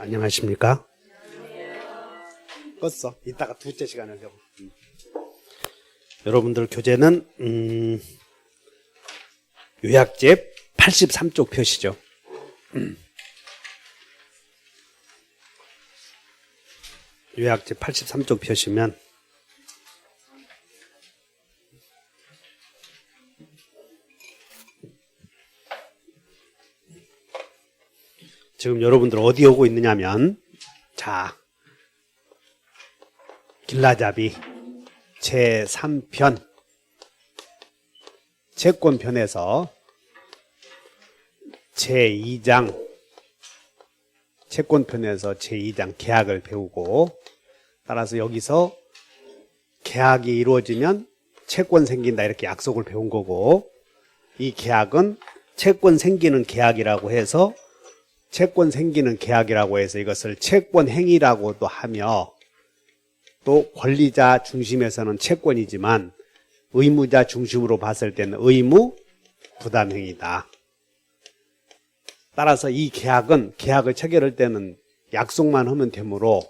안녕하십니까? 껐어. 이따가 둘째 시간을 좀. 여러분들 교재는 요약집 83쪽 표시죠. 요약집 83쪽 표시면 지금 여러분들 어디 오고 있느냐면, 자, 길라잡이 제3편 채권편에서 제2장 채권편에서 제2장 계약을 배우고, 따라서 여기서 계약이 이루어지면 채권 생긴다 이렇게 약속을 배운 거고, 이 계약은 채권 생기는 계약이라고 해서 채권 생기는 계약이라고 해서 이것을 채권 행위라고도 하며, 또 권리자 중심에서는 채권이지만 의무자 중심으로 봤을 때는 의무 부담 행위다. 따라서 이 계약을 체결할 때는 약속만 하면 되므로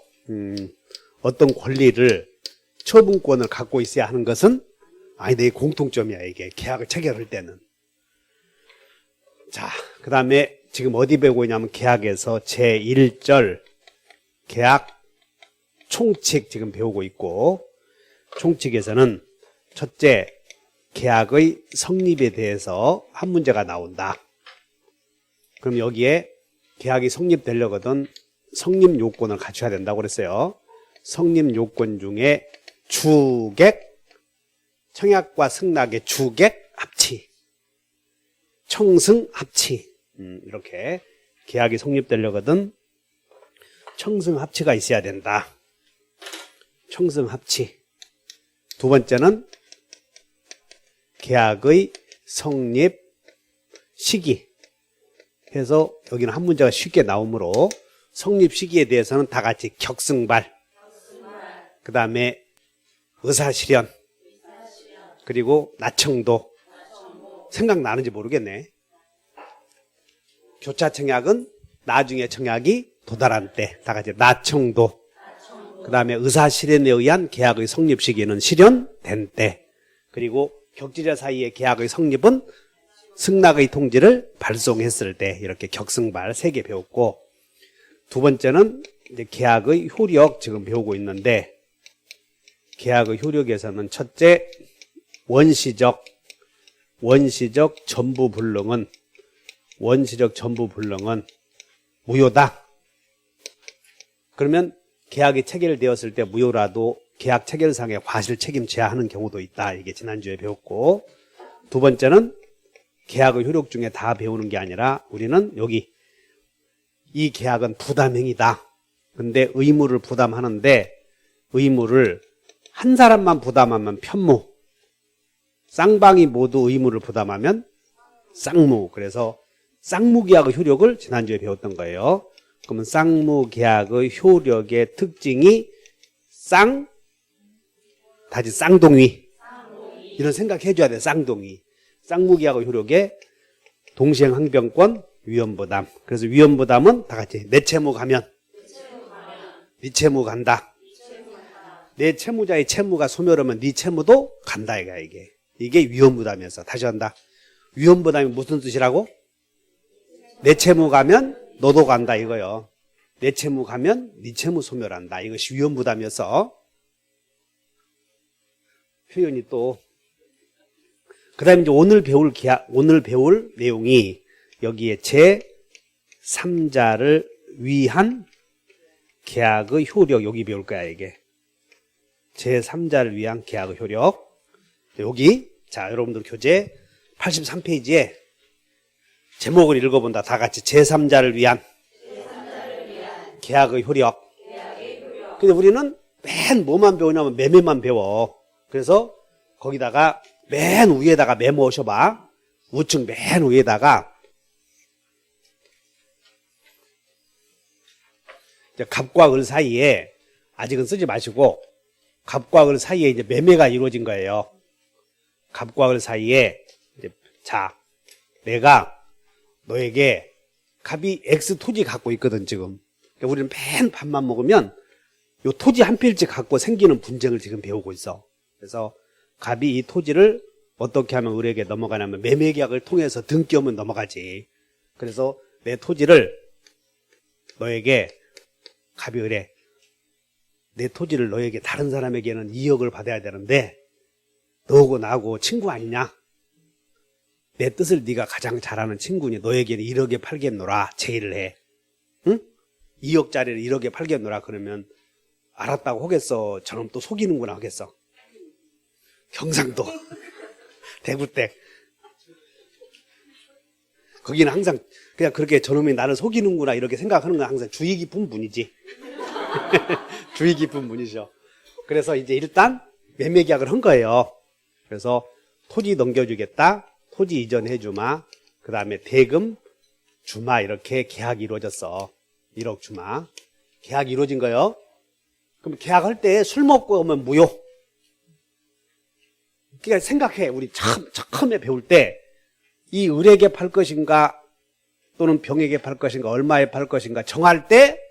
어떤 권리를 처분권을 갖고 있어야 하는 것은 내 공통점이야. 이게 계약을 체결할 때는. 자, 그 다음에 지금 어디 배우고 있냐면 계약에서 제1절 계약 총칙 지금 배우고 있고, 총칙에서는 첫째, 계약의 성립에 대해서 한 문제가 나온다. 그럼 여기에 계약이 성립되려거든 성립 요건을 갖춰야 된다고 그랬어요. 성립 요건 중에 주객, 청약과 승낙의 주객 합치, 청승 합치, 이렇게 계약이 성립되려거든 청승 합치가 있어야 된다. 청승 합치. 두 번째는 계약의 성립 시기 해서 여기는 한 문제가 쉽게 나오므로 성립 시기에 대해서는 다 같이 격승발, 그 다음에 의사실현, 그리고 나청도. 생각나는지 모르겠네. 교차 청약은 나중에 청약이 도달한 때, 다 같이 나청도. 그 다음에 의사실현에 의한 계약의 성립 시기는 실현된 때. 그리고 격지자 사이의 계약의 성립은 승낙의 통지를 발송했을 때. 이렇게 격승발 3개 배웠고, 두 번째는 이제 계약의 효력 지금 배우고 있는데, 계약의 효력에서는 첫째, 원시적 전부 불능은 무효다. 그러면 계약이 체결되었을 때 무효라도 계약 체결상의 과실 책임져야 하는 경우도 있다. 이게 지난주에 배웠고, 두 번째는 계약의 효력 중에 다 배우는 게 아니라 우리는 여기 이 계약은 부담행위다. 근데 의무를 부담하는데 의무를 한 사람만 부담하면 편무, 쌍방이 모두 의무를 부담하면 쌍무. 그래서 쌍무계약의 효력을 지난주에 배웠던 거예요. 그러면 쌍무계약의 효력의 특징이 다시 쌍동위. 이런 생각 해줘야 돼. 쌍동위. 쌍무계약의 효력의 동시행항변권, 위험부담. 그래서 위험부담은 다 같이 내 채무 가면 네 채무 간다. 내 채무자의 채무가 소멸하면 네 채무도 간다. 이게 위험부담이었어. 다시 한다. 위험부담이 무슨 뜻이라고? 내 채무 가면 너도 간다 이거요. 내 채무 가면 네 채무 소멸한다. 이것이 위험부담이어서 표현이 또. 그 다음에 이제 오늘 배울 내용이 여기에 제3자를 위한 계약의 효력, 여기 배울 거야, 이게. 제3자를 위한 계약의 효력. 여기, 자, 여러분들 교재 83페이지에 제목을 읽어본다. 다 같이 제3자를 위한 계약의 효력. 근데 우리는 맨 뭐만 배우냐면 매매만 배워. 그래서 거기다가 맨 위에다가 메모하셔봐. 우측 맨 위에다가 갑과 을 사이에, 아직은 쓰지 마시고 갑과 을 사이에 이제 매매가 이루어진 거예요. 갑과 을 사이에 이제, 자, 내가 너에게 갑이 X 토지 갖고 있거든 지금. 그러니까 우리는 맨 밥만 먹으면 요 토지 한 필지 갖고 생기는 분쟁을 지금 배우고 있어. 그래서 갑이 이 토지를 어떻게 하면 을에게 넘어가냐면 매매계약을 통해서 등기하면 넘어가지. 그래서 내 토지를 너에게 갑이 을에 내 토지를 너에게 다른 사람에게는 2억을 받아야 되는데 너하고 나하고 친구 아니냐? 내 뜻을 네가 가장 잘 아는 친구니 너에게는 1억에 팔겠노라 제의를 해. 응? 2억짜리를 1억에 팔겠노라 그러면 알았다고 하겠어? 저놈 또 속이는구나 하겠어? 경상도 대구댁 거기는 항상 그냥 그렇게 저놈이 나를 속이는구나 이렇게 생각하는 건 항상 주의 깊은 분이지. 주의 깊은 분이죠. 그래서 이제 일단 매매 계약을 한 거예요. 그래서 토지 넘겨주겠다, 토지 이전해주마, 그 다음에 대금 주마 이렇게 계약이 이루어졌어. 1억 주마. 계약이 이루어진 거예요. 그럼 계약할 때 술 먹고 오면 무효. 그러니까 생각해. 우리 처음에 배울 때 이 을에게 팔 것인가 또는 병에게 팔 것인가 얼마에 팔 것인가 정할 때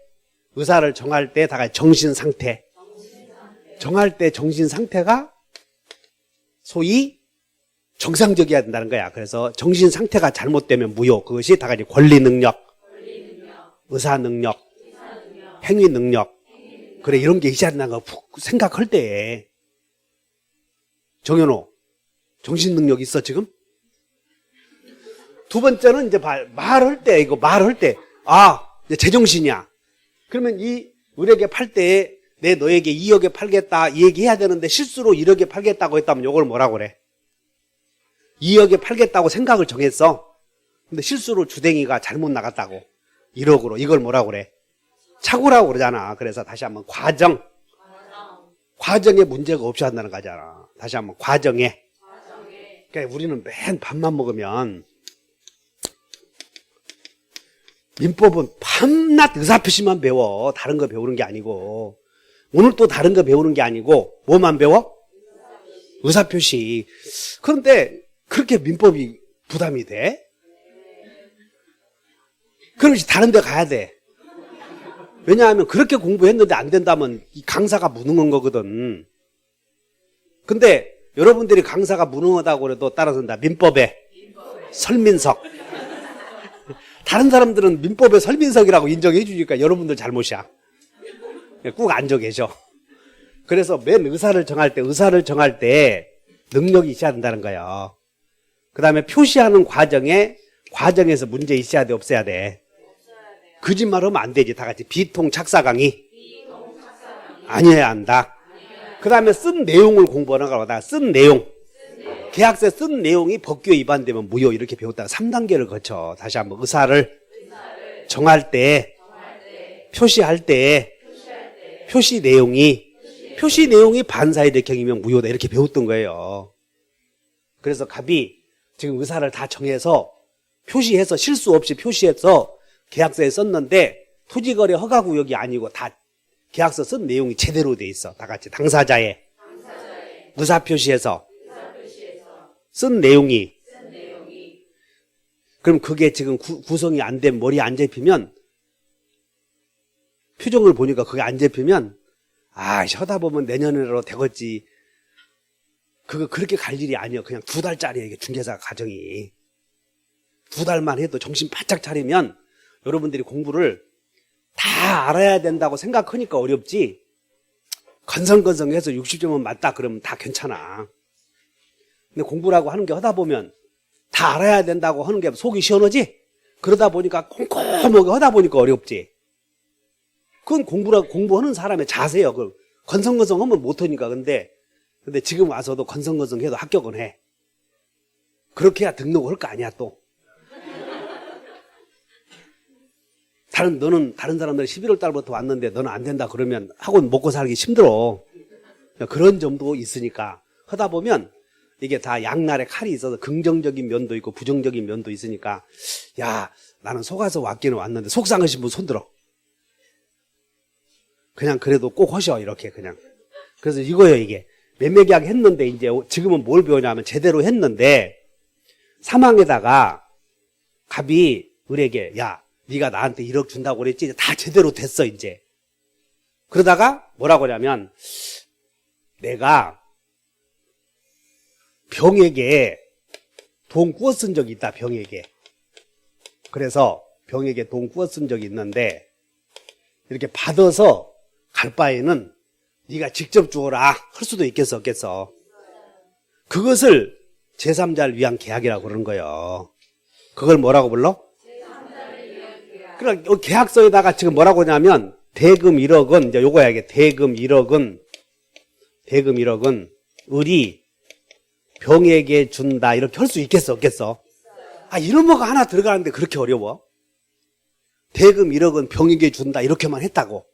의사를 정할 때 다 같이 정신 상태. 정할 때 정신 상태가 소위 정상적이어야 된다는 거야. 그래서 정신 상태가 잘못되면 무효. 그것이 다 같이 권리 능력, 의사 능력, 행위 능력. 그래 이런 게 있어야 된다는 거 생각할 때. 정현호 정신 능력 있어 지금? 두 번째는 이제 말할 때 이제 제정신이야. 그러면 이 을에게 팔 때 내 너에게 2억에 팔겠다 이 얘기해야 되는데 실수로 1억에 팔겠다고 했다면 요걸 뭐라고 그래? 2억에 팔겠다고 생각을 정했어. 근데 실수로 주댕이가 잘못 나갔다고 1억으로 이걸 뭐라고 그래? 착오라고 그러잖아. 그래서 다시 한번 과정에 문제가 없어야 한다는 거잖아. 다시 한번 과정에. 그러니까 우리는 맨 밥만 먹으면 민법은 밤낮 의사표시만 배워. 다른 거 배우는 게 아니고. 오늘 또 다른 거 배우는 게 아니고 뭐만 배워? 의사표시. 그런데 그렇게 민법이 부담이 돼? 그럼 이제 다른 데 가야 돼. 왜냐하면 그렇게 공부했는데 안 된다면 이 강사가 무능한 거거든. 근데 여러분들이 강사가 무능하다고 그래도 따라선다. 민법에 설민석. 다른 사람들은 민법에 설민석이라고 인정해 주니까 여러분들 잘못이야. 꾹 앉아 계셔. 그래서 맨 의사를 정할 때 능력이 있어야 된다는 거예요. 그 다음에 표시하는 과정에서 문제 있어야 돼, 없어야 돼? 거짓말 하면 안 되지. 다 같이 비통 착사 강의 아니어야 한다. 그 다음에 쓴 내용을 공부하는 거다. 쓴 내용. 계약서에 쓴 내용이 법규에 위반되면 무효 이렇게 배웠다가 3단계를 거쳐. 다시 한번 의사를 정할 때, 표시할 때, 표시 내용이 반사이득형이면 무효다 이렇게 배웠던 거예요. 그래서 갑이 지금 의사를 다 정해서 표시해서 실수 없이 표시해서 계약서에 썼는데 토지거래 허가구역이 아니고 다 계약서 쓴 내용이 제대로 돼 있어. 다 같이 당사자의 의사표시에서 쓴 내용이. 그럼 그게 지금 구성이 안 된 머리에 안 잡히면 표정을 보니까 그게 안 잡히면 하다 보면 내년으로 되겠지. 그거 그렇게 갈 일이 아니야. 그냥 2달짜리야 이게 중개사 과정이. 2달만 해도 정신 바짝 차리면 여러분들이 공부를 다 알아야 된다고 생각하니까 어렵지. 건성건성해서 60점은 맞다 그러면 다 괜찮아. 근데 공부라고 하는 게 하다 보면 다 알아야 된다고 하는 게 속이 시원하지? 그러다 보니까 꼼꼼하게 하다 보니까 어렵지. 그건 공부하는 사람의 자세요. 그 건성건성 하면 못하니까. 근데 지금 와서도 건성건성 해도 합격은 해. 그렇게 해야 등록을 할 거 아니야 또. 너는 다른 사람들 11월 달부터 왔는데 너는 안 된다 그러면 학원 먹고 살기 힘들어. 그런 점도 있으니까 하다 보면 이게 다 양날의 칼이 있어서 긍정적인 면도 있고 부정적인 면도 있으니까 야 나는 속아서 왔기는 왔는데 속상하신 분 손들어. 그냥 그래도 꼭 하셔 이렇게 그냥. 그래서 이거예요 이게. 매매계약 했는데 이제 지금은 뭘 배우냐면 제대로 했는데 사망에다가 갑이 을에게 야 네가 나한테 1억 준다고 그랬지? 다 제대로 됐어 이제. 그러다가 뭐라고 하냐면 내가 병에게 돈 구워 쓴 적이 있다. 병에게. 그래서 병에게 돈 구워 쓴 적이 있는데 이렇게 받아서 갈 바에는 네가 직접 주어라 할 수도 있겠어 없겠어. 그것을 제3자를 위한 계약이라고 그러는 거예요. 그걸 뭐라고 불러? 그러니까 계약서에다가 지금 뭐라고 하냐면 대금 1억은 이제 요거야 이게 대금 1억은 을이 병에게 준다 이렇게 할 수 있겠어 없겠어? 아 이런 뭐가 하나 들어가는데 그렇게 어려워? 대금 1억은 병에게 준다 이렇게만 했다고.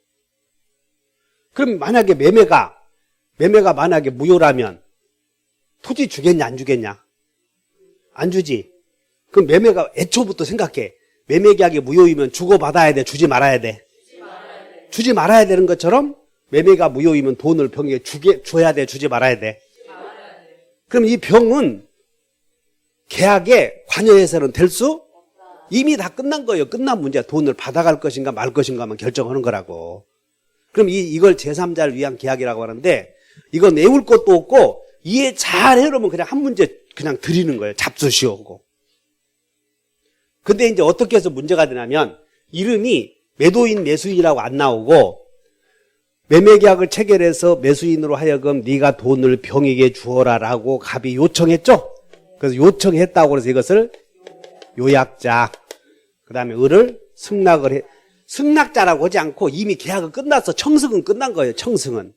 그럼 만약에 매매가 만약에 무효라면 토지 주겠냐 안 주겠냐? 안 주지. 그럼 매매가 애초부터 생각해. 매매계약이 무효이면 주고받아야 돼? 주지 말아야 돼? 주지 말아야 되는 것처럼 매매가 무효이면 돈을 병에게 줘야 돼? 주지 말아야 돼? 그럼 이 병은 계약에 관여해서는 될 수? 이미 다 끝난 거예요. 끝난 문제야. 돈을 받아갈 것인가 말 것인가만 결정하는 거라고. 그럼 이걸 제3자를 위한 계약이라고 하는데 이건 외울 것도 없고 이해 잘 해놓으면 그냥 한 문제 그냥 드리는 거예요. 잡수시오고. 근데 이제 어떻게 해서 문제가 되냐면 이름이 매도인 매수인이라고 안 나오고 매매계약을 체결해서 매수인으로 하여금 네가 돈을 병에게 주어라라고 갑이 요청했죠. 그래서 요청했다고 그래서 이것을 요약자 그 다음에 을을 승낙을 해. 승낙자라고 하지 않고 이미 계약은 끝났어. 청승은 끝난 거예요. 청승은.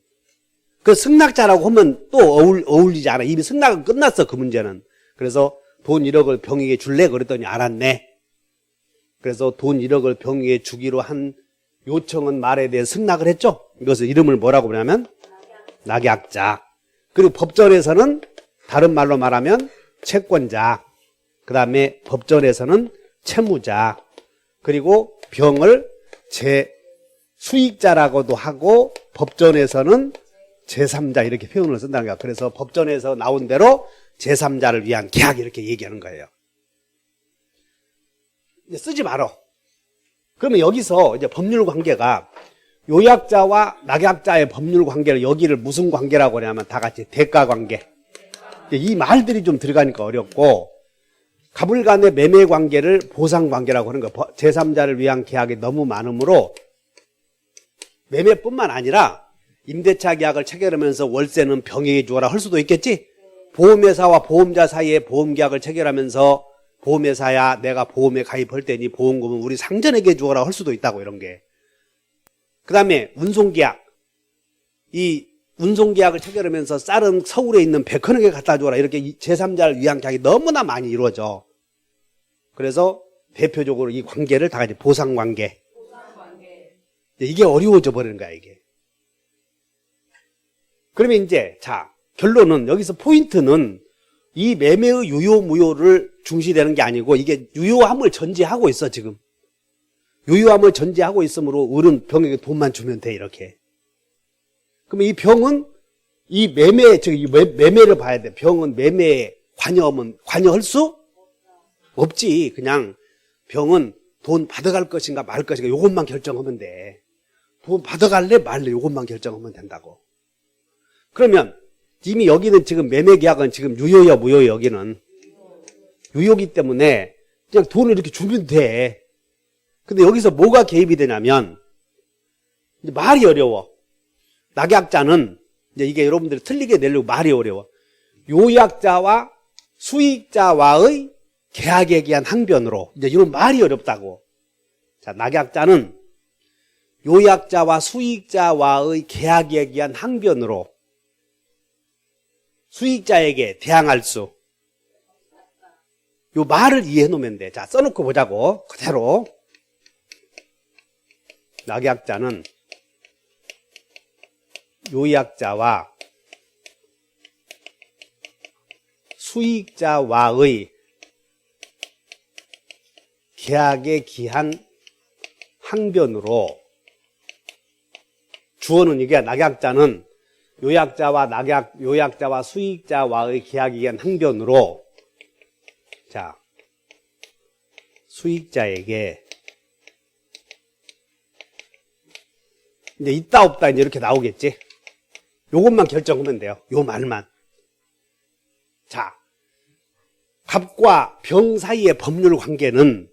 그 승낙자라고 하면 또 어울리지 않아. 이미 승낙은 끝났어. 그 문제는. 그래서 돈 1억을 병에게 줄래? 그랬더니 알았네. 그래서 돈 1억을 병에게 주기로 한 요청은 말에 대해 승낙을 했죠. 이것을 이름을 뭐라고 부르냐면 낙약자. 그리고 법전에서는 다른 말로 말하면 채권자. 그 다음에 법전에서는 채무자. 그리고 병을 수익자라고도 하고 법전에서는 제3자 이렇게 표현을 쓴다는 거야. 그래서 법전에서 나온 대로 제3자를 위한 계약 이렇게 얘기하는 거예요. 이제 쓰지 말어. 그러면 여기서 이제 법률 관계가 요약자와 낙약자의 법률 관계를 여기를 무슨 관계라고 하냐면 다 같이 대가 관계. 이 말들이 좀 들어가니까 어렵고 갑을 간의 매매 관계를 보상 관계라고 하는 거. 제3자를 위한 계약이 너무 많으므로 매매뿐만 아니라 임대차 계약을 체결하면서 월세는 병에게 주어라 할 수도 있겠지. 보험회사와 보험자 사이에 보험계약을 체결하면서 보험회사야 내가 보험에 가입할 때니 보험금은 우리 상전에게 주어라 할 수도 있다고 이런 게. 그 다음에 운송계약. 이 운송계약을 체결하면서 쌀은 서울에 있는 백현에게 갖다 주어라 이렇게 제3자를 위한 계약이 너무나 많이 이루어져. 그래서 대표적으로 이 관계를 다 같이 보상관계. 이게 어려워져 버리는 거야 이게. 그러면 이제 자 결론은 여기서 포인트는 이 매매의 유효 무효를 중시되는 게 아니고 이게 유효함을 전제하고 있어 지금. 유효함을 전제하고 있으므로 을은 병에게 돈만 주면 돼 이렇게. 그러면 이 병은 이 매매 즉 매매를 봐야 돼. 병은 매매에 관여할 수 없지. 그냥 병은 돈 받아갈 것인가 말 것인가 이것만 결정하면 돼. 돈 받아갈래 말래 이것만 결정하면 된다고. 그러면 이미 여기는 지금 매매계약은 지금 유효야 무효야 여기는 유효기 때문에 그냥 돈을 이렇게 주면 돼. 근데 여기서 뭐가 개입이 되냐면 이제 말이 어려워. 낙약자는 이제 이게 여러분들이 틀리게 내려고 말이 어려워. 요약자와 수익자와의 계약에 대한 항변으로 이제 이런 말이 어렵다고. 자, 낙약자는 요약자와 수익자와의 계약에 대한 항변으로 수익자에게 대항할 수. 요 말을 이해해 놓으면 돼. 자, 써놓고 보자고. 그대로. 낙약자는 요약자와 수익자와의 계약에 기한 항변으로 주어는 이게 낙약자는 요약자와 수익자와의 계약에 의한 항변으로 자 수익자에게 이제 있다 없다 이제 이렇게 나오겠지. 요것만 결정하면 돼요. 요 말만. 자, 갑과 병 사이의 법률 관계는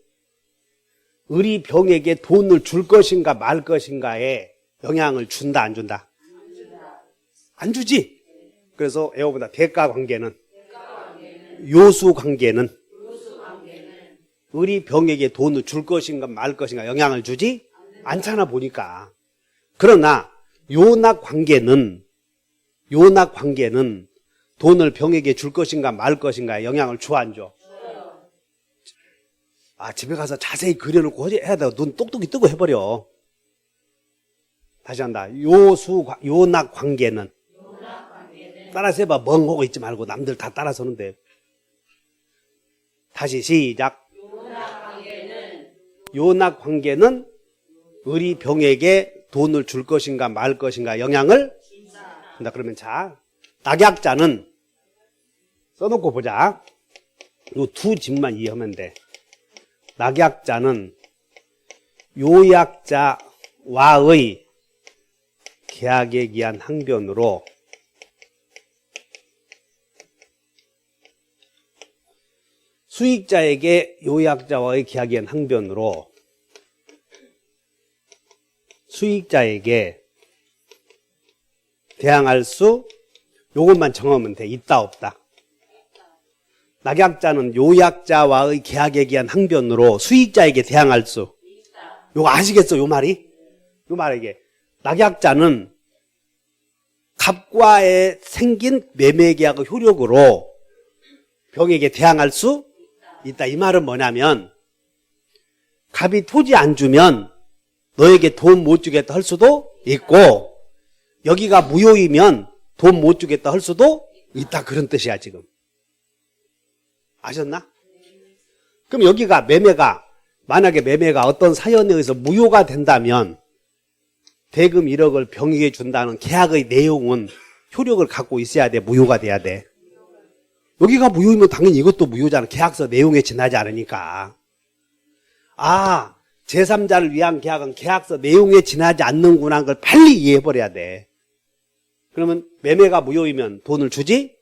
을이 병에게 돈을 줄 것인가 말 것인가에 영향을 준다 안 준다? 안 주지. 그래서 에어보다 대가 관계는 요수 관계는 을이 병에게 돈을 줄 것인가 말 것인가 영향을 주지 않잖아 보니까. 그러나 요낙 관계는 돈을 병에게 줄 것인가 말 것인가에 영향을 줘 안 줘? 아, 집에 가서 자세히 그려놓고 해야 돼. 눈 똑똑히 뜨고 해버려. 다시 한다. 요낙 관계는 따라서 해봐. 멍하고 있지 말고 남들 다 따라서는데. 다시 시작. 요낙 관계는 을이 병에게 돈을 줄 것인가 말 것인가 영향을 준다. 그러면 자, 낙약자는 써놓고 보자. 요 두 집만 이해하면 돼. 낙약자는 요약자와의 계약에 기한 항변으로 수익자에게 요약자와의 계약에 기한 항변으로 수익자에게 대항할 수 요것만 정하면 돼. 있다 없다. 낙약자는 요약자와의 계약에 기한 항변으로 수익자에게 대항할 수. 요거 아시겠어? 요 말이? 요 말에게 낙약자는 갑과에 생긴 매매계약의 효력으로 병에게 대항할 수 있다. 이 말은 뭐냐면 갑이 토지 안 주면 너에게 돈 못 주겠다 할 수도 있고 여기가 무효이면 돈 못 주겠다 할 수도 있다. 그런 뜻이야 지금. 아셨나? 그럼 여기가 만약에 매매가 어떤 사연에 의해서 무효가 된다면 대금 1억을 병에게 준다는 계약의 내용은 효력을 갖고 있어야 돼. 무효가 돼야 돼. 여기가 무효이면 당연히 이것도 무효잖아. 계약서 내용에 지나지 않으니까. 아, 제3자를 위한 계약은 계약서 내용에 지나지 않는구나. 그걸 빨리 이해해버려야 돼. 그러면 매매가 무효이면 돈을 주지?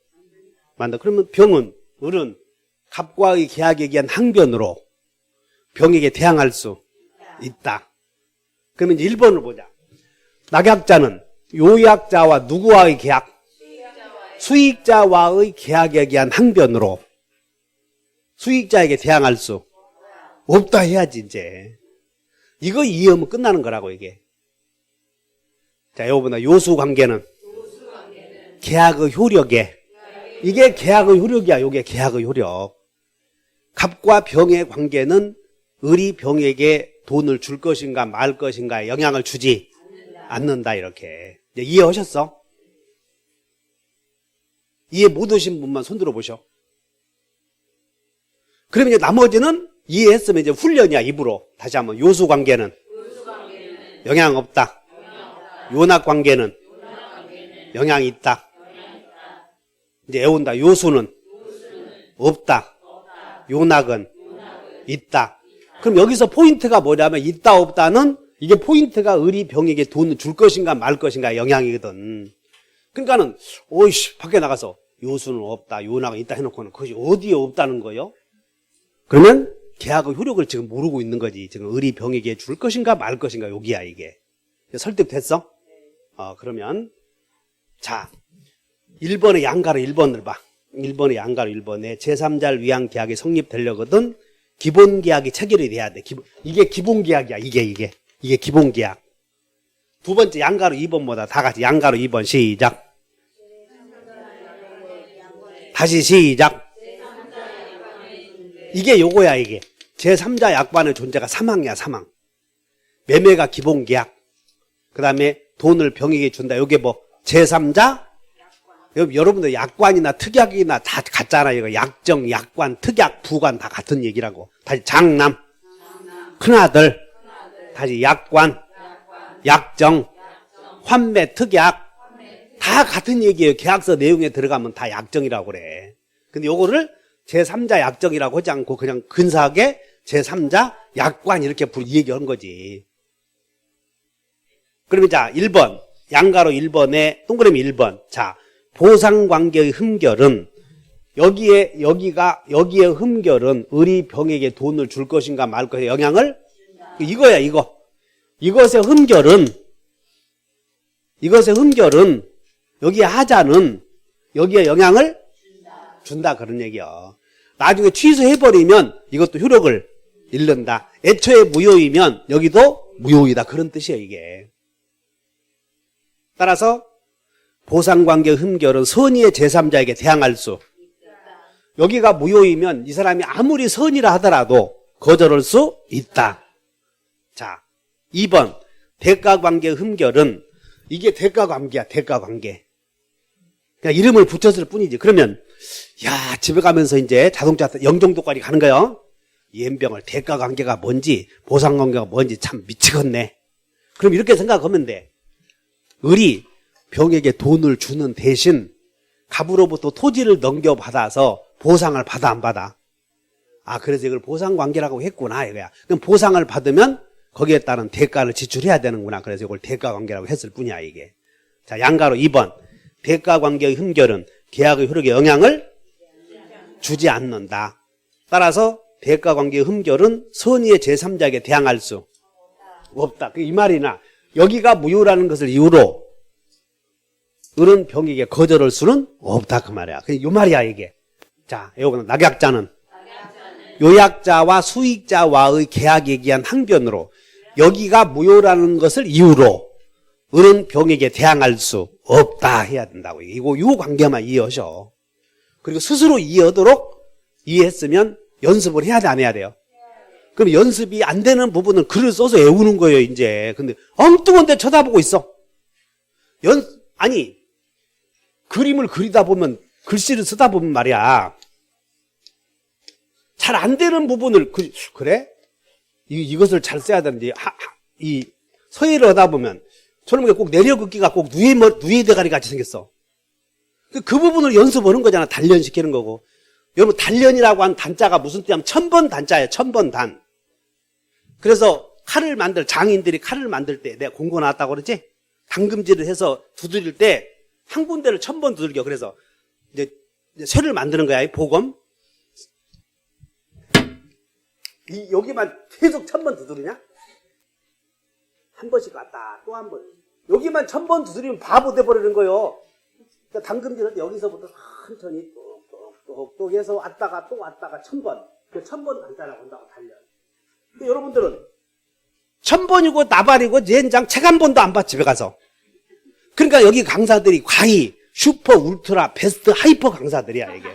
맞다. 그러면 을은 갑과의 계약에 기한 항변으로 병에게 대항할 수 있다. 그러면 이제 1번을 보자. 낙약자는 요약자와 누구와의 계약? 수익자와의 계약에 기한 항변으로 수익자에게 대항할 수 없다 해야지 이제. 이거 이해하면 끝나는 거라고 이게. 자, 요거보다 요수관계는 계약의 효력에 이게 계약의 효력이야. 요게 계약의 효력. 갑과 병의 관계는 을이 병에게 돈을 줄 것인가 말 것인가에 영향을 주지 않는다. 이렇게. 이제 이해하셨어? 이해 못 하신 분만 손 들어보셔. 그러면 이제 나머지는 이해했으면 이제 훈련이야. 입으로. 다시 한번. 요수관계는 영향 없다. 요낙관계는 영향이 있다. 이제 애운다. 요수는 없다. 요낙은 있다. 그럼 여기서 포인트가 뭐냐면 있다 없다는 이게 포인트가 을이 병에게 돈을 줄 것인가 말 것인가 영향이거든. 그러니까는 오이씨 밖에 나가서 요수는 없다. 요낙은 있다 해놓고는 그것이 어디에 없다는 거예요? 그러면 계약의 효력을 지금 모르고 있는 거지. 지금 을이 병에게 줄 것인가 말 것인가 여기야 이게. 설득됐어? 그러면 자 1번의 양가로 1번을 봐. 1번의 양가로 1번에 제3자를 위한 계약이 성립되려거든 기본 계약이 체결이 돼야 돼. 이게 기본 계약이야. 이게 기본 계약. 두 번째 양가로 2번보다 다 같이 양가로 2번 시작. 다시 시작. 이게 요거야 이게. 제3자 약관의 존재가 사망이야. 사망. 매매가 기본 계약. 그 다음에 돈을 병에게 준다. 요게 뭐 제3자 여러분들 약관이나 특약이나 다 같잖아. 이거 약정, 약관, 특약, 부관 다 같은 얘기라고. 다시 장남, 큰아들, 다시 약관, 약정, 환매, 특약 다 같은 얘기예요. 계약서 내용에 들어가면 다 약정이라고 그래. 근데 요거를 제3자 약정이라고 하지 않고 그냥 근사하게 제3자 약관 이렇게 얘기한 거지. 그러면 자, 1번. 양가로 1번에 동그라미 1번. 자, 보상관계의 흠결은 여기에 흠결은 을이 병에게 돈을 줄 것인가 말 것인가 영향을 이거야, 이거. 이것의 흠결은 여기에 하자는 여기에 영향을 준다 그런 얘기야. 나중에 취소해버리면 이것도 효력을 잃는다. 애초에 무효이면 여기도 무효이다 그런 뜻이에요 이게. 따라서 보상관계 흠결은 선의의 제3자에게 대항할 수. 여기가 무효이면 이 사람이 아무리 선이라 하더라도 거절할 수 있다. 자, 2번 대가관계 흠결은 이게 대가관계야. 대가관계. 그냥 이름을 붙였을 뿐이지. 그러면 야 집에 가면서 이제 자동차 영종도까지 가는 거요. 이 N병을 대가관계가 뭔지 보상관계가 뭔지 참 미치겠네. 그럼 이렇게 생각하면 돼. 을이 병에게 돈을 주는 대신 갑으로부터 토지를 넘겨받아서 보상을 받아 안 받아? 아 그래서 이걸 보상관계라고 했구나 이거야. 그럼 보상을 받으면 거기에 따른 대가를 지출해야 되는구나. 그래서 이걸 대가관계라고 했을 뿐이야 이게. 자 양가로 2번 대가관계의 흠결은 계약의 효력에 영향을 주지 않는다. 따라서 대가관계의 흠결은 선의의 제3자에게 대항할 수 없다. 이 말이나 여기가 무효라는 것을 이유로 을은 병에게 거절할 수는 없다 그 말이야. 이 말이야 이게. 자, 요거는 낙약자는 요약자와 수익자와의 계약 얘기한 항변으로 여기가 무효라는 것을 이유로 을은 병에게 대항할 수 없다 해야 된다고. 이거 요 관계만 이해하셔. 그리고 스스로 이해하도록 이해했으면 연습을 해야 돼 안 해야 돼요? 그럼 연습이 안 되는 부분은 글을 써서 외우는 거예요 이제. 근데 엉뚱한 데 쳐다보고 있어. 아니 그림을 그리다 보면 글씨를 쓰다 보면 말이야 잘 안 되는 부분을 그래? 이것을 잘 써야 되는데 이 서예를 하다 보면 저놈의 꼭 내려긋기가 꼭 누이 대가리 같이 생겼어. 그 부분을 연습하는 거잖아. 단련시키는 거고. 여러분 단련이라고 한 단자가 무슨 뜻이냐면 1000번 단자예요. 1000번 단. 그래서 칼을 장인들이 칼을 만들 때 내가 공고 나왔다고 그러지? 당금질을 해서 두드릴 때 한 군데를 1000번 두들겨. 그래서 이제 쇠를 만드는 거야. 이 보검. 여기만 계속 1000번 두드리냐? 한 번씩 왔다 또 한 번. 여기만 1000번 두드리면 바보 돼버리는 거예요. 그러니까 당금질할 때 여기서부터 천천히 똑똑똑 해서 왔다가 또 왔다가 1000번. 그 1000번 단자라고 한다고 단련. 근데 여러분들은 1000번이고 나발이고 젠장 책 한 번도 안 봐 집에 가서. 그러니까 여기 강사들이 과히 슈퍼 울트라 베스트 하이퍼 강사들이야 이게.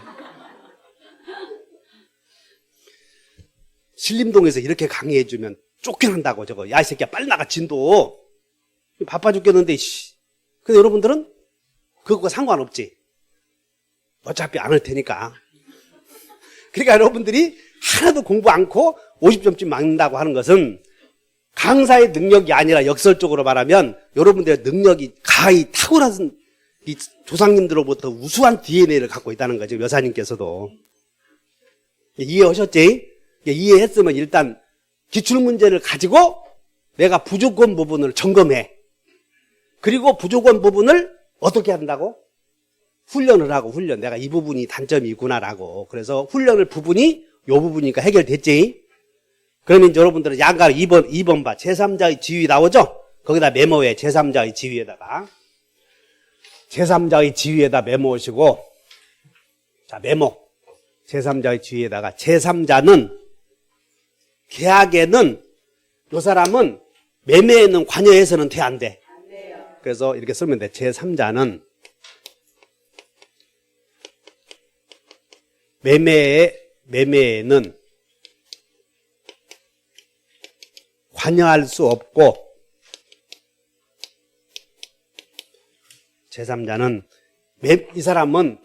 신림동에서 이렇게 강의해주면 쫓겨난다고 저거. 야 이 새끼야 빨리 나가 진도. 바빠 죽겠는데 씨. 근데 여러분들은 그거 상관없지. 어차피 안 할 테니까. 그러니까 여러분들이 하나도 공부 않고 50점쯤 맞는다고 하는 것은 강사의 능력이 아니라 역설적으로 말하면 여러분들의 능력이 가히 탁월한 이 조상님들로부터 우수한 DNA를 갖고 있다는 거죠. 여사님께서도. 이해하셨지? 이해했으면 일단 기출문제를 가지고 내가 부족한 부분을 점검해. 그리고 부족한 부분을 어떻게 한다고? 훈련을 하고 훈련. 내가 이 부분이 단점이 있구나라고. 그래서 훈련을 부분이 이 부분이니까 해결됐지? 그러면 여러분들은 양가로 2번 봐. 제3자의 지위 나오죠? 거기다 메모해. 제3자의 지위에다가. 제3자의 지위에다 메모하시고. 자, 메모. 제3자의 지위에다가. 제3자는 계약에는 요 사람은 매매에는 관여해서는 돼 안 돼? 안 돼요. 그래서 이렇게 쓰면 돼. 제3자는 매매에는 관여할 수 없고 제3자는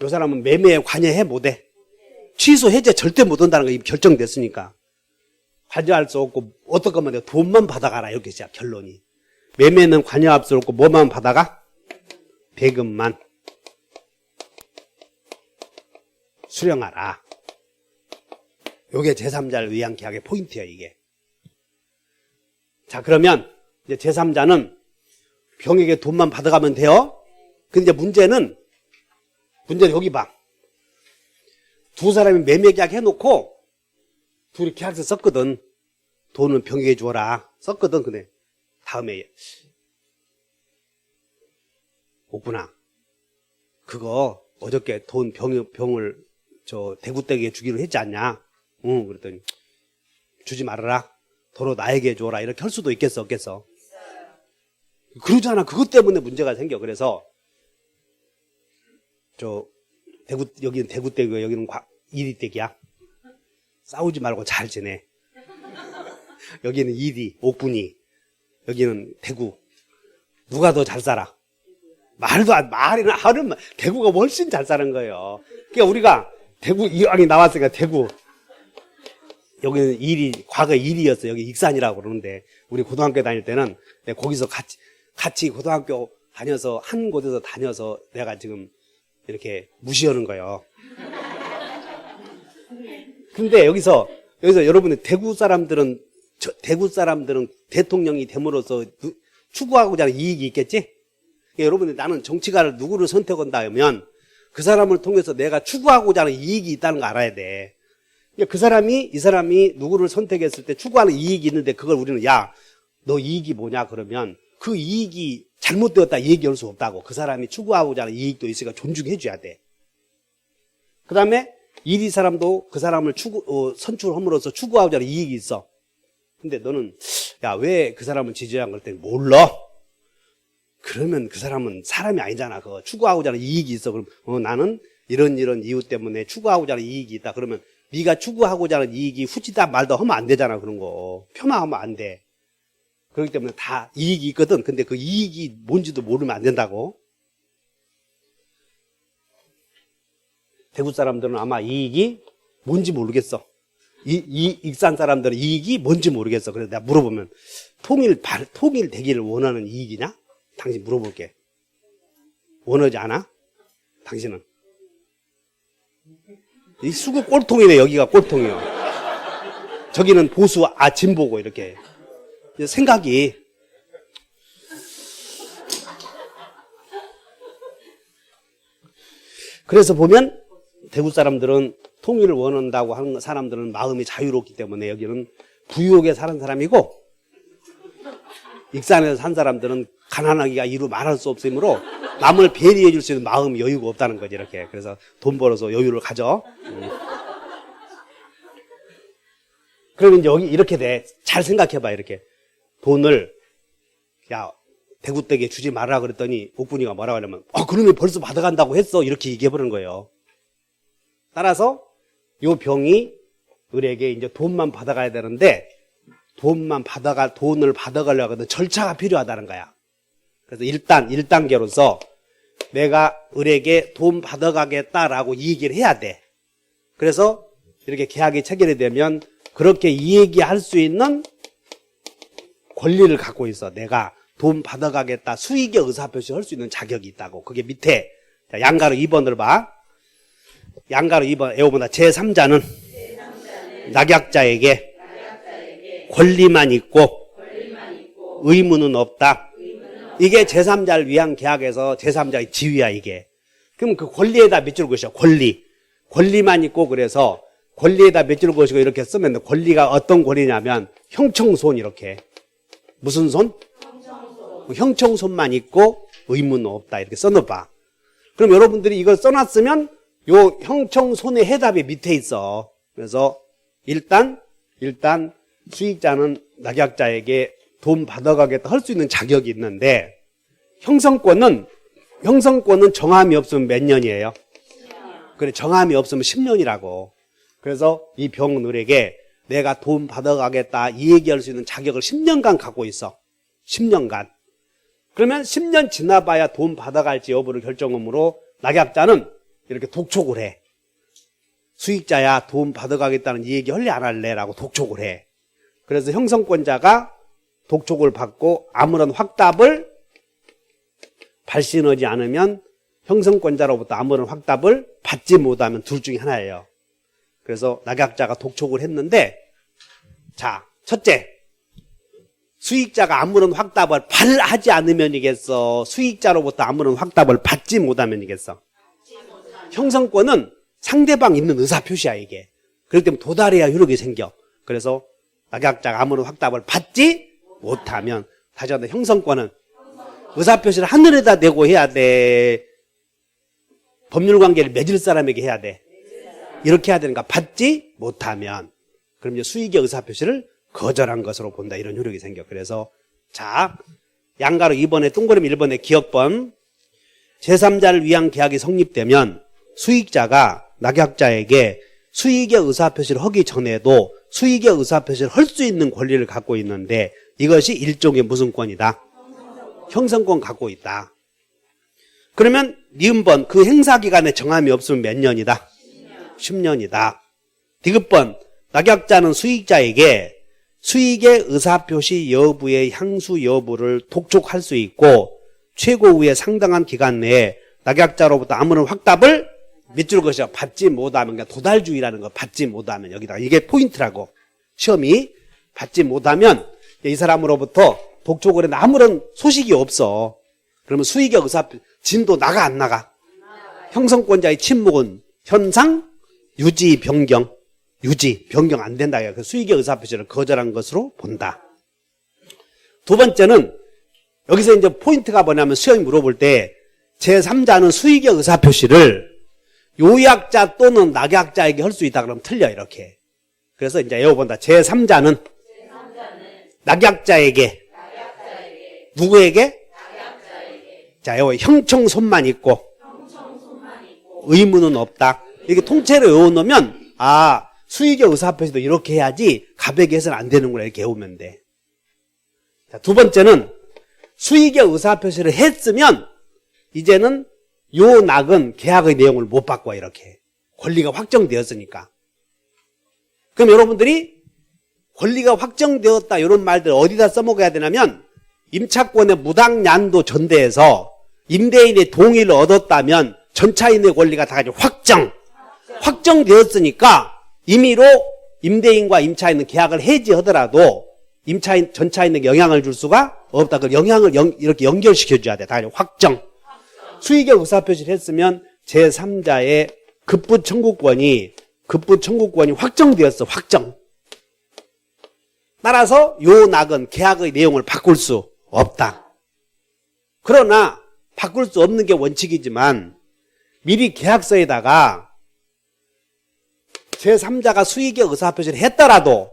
요 사람은 매매에 관여해 못해. 취소 해제 절대 못 한다는 거 이미 결정됐으니까. 관여할 수 없고 어떨 거면 돈만 받아가라 이렇게 시작 결론이. 매매는 관여할 수 없고 뭐만 받아가? 배금만 수령하라. 요게 제3자를 위한 계약의 포인트예요 이게. 자 그러면 이제 제3자는 병에게 돈만 받아가면 돼요. 근데 문제는 여기 봐. 두 사람이 매매 계약 해놓고 둘이 계약서 썼거든. 돈은 병에게 주어라. 썼거든. 근데 다음에 옥분아, 그거 어저께 돈 병을 저 대구댁에 주기로 했지 않냐? 응. 그랬더니 주지 말아라. 도로 나에게 줘라. 이렇게 할 수도 있겠어, 없겠어? 그러잖아. 그것 때문에 문제가 생겨. 그래서 저 여기는 대구댁이고 여기는 이리댁이야. 싸우지 말고 잘 지내. 여기는 이리, 옥분이, 여기는 대구. 누가 더 잘 살아? 말은 대구가 훨씬 잘 사는 거예요. 그러니까 우리가 대구 이왕이 나왔으니까 대구. 여기는 과거 일이었어. 여기 익산이라고 그러는데 우리 고등학교 다닐 때는 내가 거기서 같이 고등학교 다녀서 한 곳에서 다녀서 내가 지금 이렇게 무시하는 거예요. 근데 여기서 여러분들 대구 사람들은 대통령이 됨으로써 추구하고자 하는 이익이 있겠지? 그러니까 여러분들 나는 정치가를 누구를 선택한다 하면 그 사람을 통해서 내가 추구하고자 하는 이익이 있다는 거 알아야 돼. 그러니까 이 사람이 누구를 선택했을 때 추구하는 이익이 있는데 그걸 우리는 야, 너 이익이 뭐냐 그러면 그 이익이 잘못되었다 얘기할 수 없다고. 그 사람이 추구하고자 하는 이익도 있으니까 존중해 줘야 돼. 그 다음에 이리 사람도 그 사람을 선출함으로써 추구하고자 하는 이익이 있어. 근데 너는 야, 왜 그 사람을 지지한 걸 때문에 몰라? 그러면 그 사람은 사람이 아니잖아. 그거 추구하고자 하는 이익이 있어. 그럼 나는 이런 이유 때문에 추구하고자 하는 이익이 있다. 그러면 네가 추구하고자 하는 이익이 후지다 말다 하면 안 되잖아. 그런 거 폄하하면 안 돼. 그렇기 때문에 다 이익이 있거든. 근데 그 이익이 뭔지도 모르면 안 된다고. 대구 사람들은 아마 이익이 뭔지 모르겠어. 익산 사람들은 이익이 뭔지 모르겠어. 그래서 내가 물어보면 통일되기를 원하는 이익이냐? 당신 물어볼게. 원하지 않아? 당신은? 이 수구 꼴통이네. 여기가 꼴통이요. 저기는 보수, 진보고 이렇게. 생각이. 그래서 보면 대구 사람들은 통일을 원한다고 하는 사람들은 마음이 자유롭기 때문에 여기는 부유하게 사는 사람이고 익산에서 산 사람들은 가난하기가 이루 말할 수 없으므로 남을 배려해 줄 수 있는 마음이 여유가 없다는 거지. 이렇게. 그래서 돈 벌어서 여유를 가져. 그러면 여기 이렇게 돼. 잘 생각해봐. 이렇게 돈을 야 대구댁에 주지 말라 그랬더니 옥분이가 뭐라고 하냐면 그러면 벌써 받아간다고 했어. 이렇게 얘기해버리는 거예요. 따라서 요 병이 을에게 이제 돈만 받아가야 되는데 돈을 받아가려고 하면 절차가 필요하다는 거야. 그래서 1단계로서 내가 을에게 돈 받아가겠다라고 이 얘기를 해야 돼. 그래서 이렇게 계약이 체결이 되면 그렇게 이 얘기할 수 있는 권리를 갖고 있어. 내가 돈 받아가겠다 수익의 의사표시 할 수 있는 자격이 있다고. 그게 밑에 양가로 2번을 봐. 양가로 2번 애호보다 제3자는 낙약자에게 권리만 있고 의무는 없다. 이게 제3자를 위한 계약에서 제3자의 지위야. 이게. 그럼 그 권리에다 몇 줄 것이야. 권리만 있고. 그래서 권리에다 몇 줄 것이고 이렇게 쓰면 권리가 어떤 권리냐면 형청손. 이렇게. 무슨 손? 형청손만 있고 의무는 없다. 이렇게 써놓봐. 그럼 여러분들이 이걸 써놨으면 요 형청손의 해답이 밑에 있어. 그래서 일단 수익자는 낙약자에게 돈 받아가겠다 할 수 있는 자격이 있는데 형성권은 정함이 없으면 몇 년이에요? 그래, 정함이 없으면 10년이라고. 그래서 이 병을에게 내가 돈 받아가겠다 이 얘기할 수 있는 자격을 10년간 갖고 있어. 10년간. 그러면 10년 지나봐야 돈 받아갈지 여부를 결정하므로 낙약자는 이렇게 독촉을 해. 수익자야 돈 받아가겠다는 이 얘기 할래 안 할래? 라고 독촉을 해. 그래서 형성권자가 독촉을 받고 아무런 확답을 발신하지 않으면 형성권자로부터 아무런 확답을 받지 못하면 둘 중에 하나예요. 그래서 낙약자가 독촉을 했는데 자, 첫째, 수익자가 아무런 확답을 하지 않으면이겠어? 수익자로부터 아무런 확답을 받지 못하면이겠어? 형성권은 상대방 있는 의사표시야, 이게. 그렇기 때문에 도달해야 효력이 생겨. 그래서 낙약자가 아무런 확답을 받지 못하면, 다시 한번 형성권은 의사표시를 하늘에다 내고 해야 돼? 법률관계를 맺을 사람에게 해야 돼? 이렇게 해야 되는가? 받지 못하면, 그럼 이제 수익의 의사표시를 거절한 것으로 본다. 이런 효력이 생겨. 그래서 자, 양가로 2번에 동그라미 1번에 기억번, 제3자를 위한 계약이 성립되면 수익자가 낙약자에게 수익의 의사표시를 하기 전에도 수익의 의사표시를 할 수 있는 권리를 갖고 있는데, 이것이 일종의 무슨 권이다? 형성권 갖고 있다. 그러면 니은번, 그 행사기간에 정함이 없으면 몇 년이다? 10년이다. 디귿번, 낙약자는 수익자에게 수익의 의사표시 여부의 향수 여부를 독촉할 수 있고, 최고위의 상당한 기간 내에 낙약자로부터 아무런 확답을 밑줄 것이야 받지 못하면, 그러니까 도달주의라는 거, 받지 못하면, 여기다 이게 포인트라고. 시험이 받지 못하면 이 사람으로부터 독촉을 했는데 아무런 소식이 없어. 그러면 수익의 의사표시 진도 나가 안 나가? 형성권자의 침묵은 현상 유지 변경, 유지 변경 안 된다. 그 수익의 의사표시를 거절한 것으로 본다. 두 번째는 여기서 이제 포인트가 뭐냐면, 시험이 물어볼 때 제3자는 수익의 의사표시를 요약자 또는 낙약자에게 할 수 있다 그러면 틀려, 이렇게. 그래서 이제 외워본다. 제3자는 낙약자에게, 누구에게? 자, 외워. 형청손만 있고 의무는 없다. 이렇게 통째로 외워놓으면, 아, 수익의 의사표시도 이렇게 해야지 가백에 해서는 안 되는구나, 이렇게 외우면 돼. 자, 두 번째는 수익의 의사표시를 했으면 이제는 요 낙은 계약의 내용을 못 바꿔, 이렇게. 권리가 확정되었으니까. 그럼 여러분들이 권리가 확정되었다 이런 말들 어디다 써먹어야 되냐면, 임차권의 무당난도 전대에서 임대인의 동의를 얻었다면 전차인의 권리가 다 같이 확정되었으니까 임의로 임대인과 임차인은 계약을 해지하더라도 임차인, 전차인에게 영향을 줄 수가 없다. 그 영향을 이렇게 연결시켜줘야 돼. 다 같이 확정. 수익의 의사표시를 했으면 제3자의 급부 청구권이 확정되었어. 확정. 따라서 요 낙은 계약의 내용을 바꿀 수 없다. 그러나 바꿀 수 없는 게 원칙이지만 미리 계약서에다가 제3자가 수익의 의사표시를 했더라도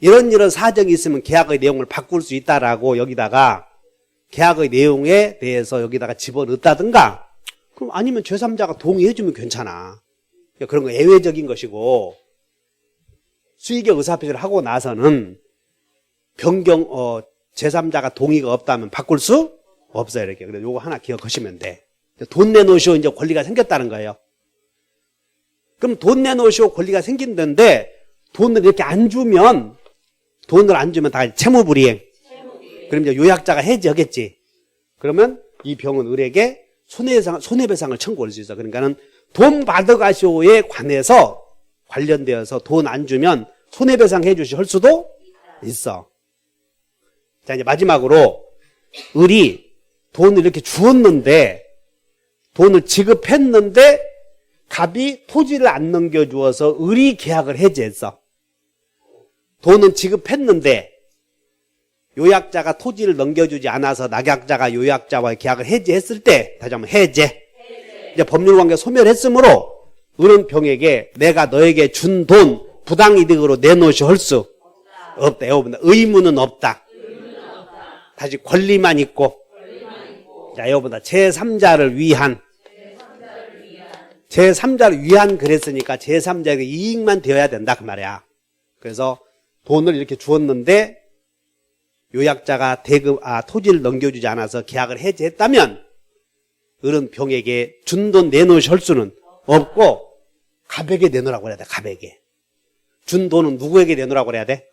이런 사정이 있으면 계약의 내용을 바꿀 수 있다라고 여기다가 계약의 내용에 대해서 여기다가 집어넣었다든가, 그럼 아니면 제3자가 동의해주면 괜찮아. 그런 거 예외적인 것이고, 수익의 의사표시를 하고 나서는 제3자가 동의가 없다면 바꿀 수 없어요. 이렇게. 그래서 요거 하나 기억하시면 돼. 돈 내놓으시오, 이제 권리가 생겼다는 거예요. 그럼 돈 내놓으시오, 권리가 생긴다는데, 돈을 안 주면 다 채무불이행. 그럼 이제 요약자가 해지하겠지. 그러면 이 병은 을에게 손해배상을 청구할 수 있어. 그러니까는 돈 받아가시오에 관련되어서 돈 안 주면 손해배상 해주시 할 수도 있어. 자, 이제 마지막으로 을이 돈을 이렇게 주었는데, 돈을 지급했는데 갑이 토지를 안 넘겨주어서 을이 계약을 해지했어. 돈은 지급했는데 요약자가 토지를 넘겨주지 않아서 낙약자가 요약자와의 계약을 해지했을 때, 다시 한번 해제. 이제 법률관계 소멸했으므로 을은 병에게 내가 너에게 준 돈 부당이득으로 내놓으시 할 수 없다. 의무는 없다. 다시 권리만 있고. 자, 여러분들 제3자를 위한 그랬으니까 제3자에게 이익만 되어야 된다, 그 말이야. 그래서 돈을 이렇게 주었는데 요약자가 토지를 넘겨주지 않아서 계약을 해지했다면 을은 병에게 준 돈 내놓으실 수는 없고 가백에 내놓으라고 해야 돼. 가백에. 준 돈은 누구에게 내놓으라고 해야 돼?